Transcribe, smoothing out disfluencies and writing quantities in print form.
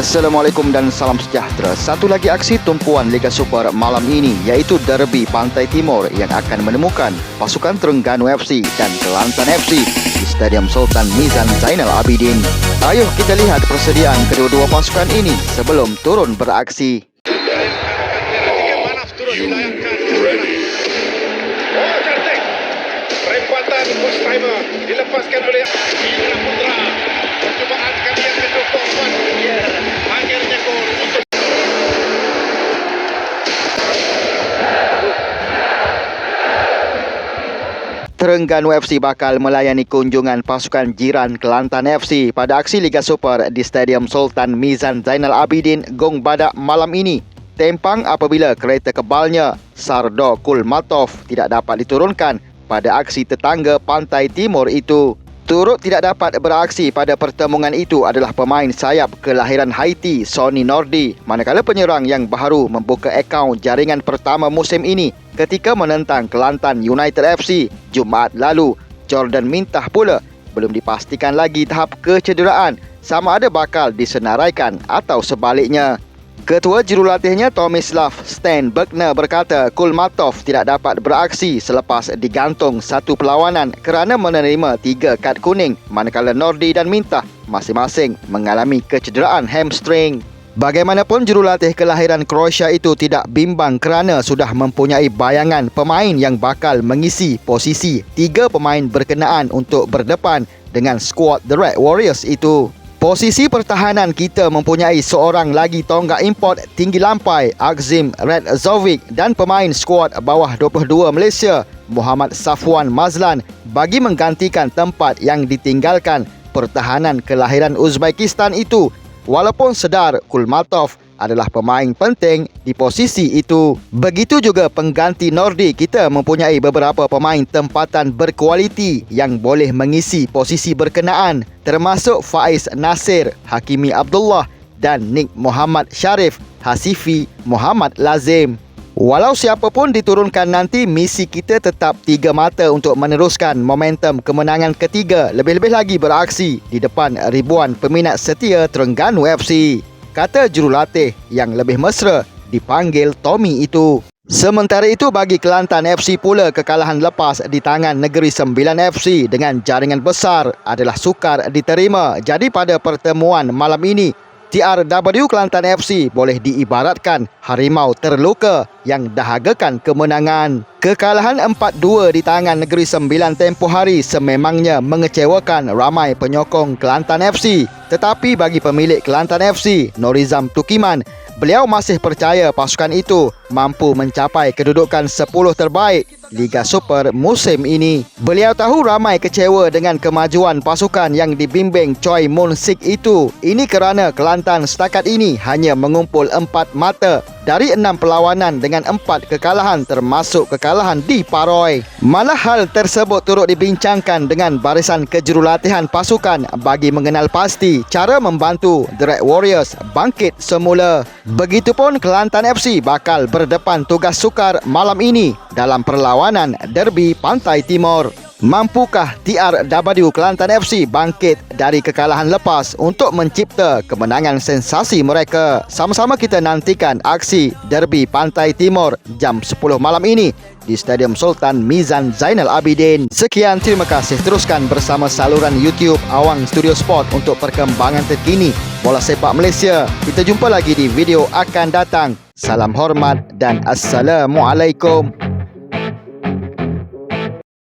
Assalamualaikum dan salam sejahtera. Satu lagi aksi tumpuan Liga Super malam ini iaitu Derby Pantai Timur yang akan menemukan pasukan Terengganu FC dan Kelantan FC di Stadium Sultan Mizan Zainal Abidin. Ayuh kita lihat persediaan kedua-dua pasukan ini sebelum turun beraksi. Rempatan first timer dilepaskan oleh Indra Putra. Percubaan kali yang ke-24. Akhirnya gol untuk Terengganu FC bakal melayani kunjungan pasukan jiran Kelantan FC pada aksi Liga Super di Stadium Sultan Mizan Zainal Abidin Gong Badak malam ini. Tempang apabila kereta kebalnya Sardo Kulmatov tidak dapat diturunkan pada aksi tetangga Pantai Timur itu. Turut tidak dapat beraksi pada pertemuan itu adalah pemain sayap kelahiran Haiti, Sonny Nordi, manakala penyerang yang baru membuka akaun jaringan pertama musim ini ketika menentang Kelantan United FC Jumaat lalu. Jordan Mintah pula belum dipastikan lagi tahap kecederaan sama ada bakal disenaraikan atau sebaliknya. Ketua jurulatihnya Tomislav Stan Bergner berkata Kulmatov tidak dapat beraksi selepas digantung satu perlawanan kerana menerima 3 kad kuning, manakala Nordi dan Mintah masing-masing mengalami kecederaan hamstring. Bagaimanapun jurulatih kelahiran Croatia itu tidak bimbang kerana sudah mempunyai bayangan pemain yang bakal mengisi posisi 3 pemain berkenaan untuk berdepan dengan skuad The Red Warriors itu. Posisi pertahanan kita mempunyai seorang lagi tonggak import tinggi lampai Akzim Redzovic dan pemain skuad bawah 22 Malaysia Muhammad Safwan Mazlan bagi menggantikan tempat yang ditinggalkan pertahanan kelahiran Uzbekistan itu. Walaupun sedar Kulmatov adalah pemain penting di posisi itu. Begitu juga pengganti Nordi, kita mempunyai beberapa pemain tempatan berkualiti yang boleh mengisi posisi berkenaan, termasuk Faiz Nasir, Hakimi Abdullah dan Nik Muhammad Sharif, Hasifi Muhammad Lazim. Walau siapapun diturunkan nanti, misi kita tetap 3 mata untuk meneruskan momentum kemenangan ketiga, lebih-lebih lagi beraksi di depan ribuan peminat setia Terengganu FC, kata jurulatih yang lebih mesra dipanggil Tommy itu. Sementara itu bagi Kelantan FC pula, kekalahan lepas di tangan Negeri Sembilan FC dengan jaringan besar adalah sukar diterima. Jadi pada pertemuan malam ini, TRW Kelantan FC boleh diibaratkan harimau terluka yang dahagakan kemenangan. Kekalahan 4-2 di tangan Negeri Sembilan tempoh hari sememangnya mengecewakan ramai penyokong Kelantan FC. Tetapi bagi pemilik Kelantan FC, Norizam Tukiman, beliau masih percaya pasukan itu mampu mencapai kedudukan 10 terbaik Liga Super musim ini. Beliau tahu ramai kecewa dengan kemajuan pasukan yang dibimbing Choi Moon Sik itu. Ini kerana Kelantan setakat ini hanya mengumpul 4 mata dari 6 perlawanan dengan 4 kekalahan termasuk kekalahan di Paroi. Malah hal tersebut turut dibincangkan dengan barisan kejurulatihan pasukan bagi mengenal pasti cara membantu The Red Warriors bangkit semula. Begitupun Kelantan FC bakal berdepan tugas sukar malam ini dalam perlawanan Derby Pantai Timur. Mampukah TRW Kelantan FC bangkit dari kekalahan lepas untuk mencipta kemenangan sensasi mereka? Sama-sama kita nantikan aksi Derby Pantai Timur jam 10 malam ini di Stadium Sultan Mizan Zainal Abidin. Sekian, terima kasih. Teruskan bersama saluran YouTube Awang Studio Sport untuk perkembangan terkini bola sepak Malaysia. Kita jumpa lagi di video akan datang. Salam hormat dan Assalamualaikum.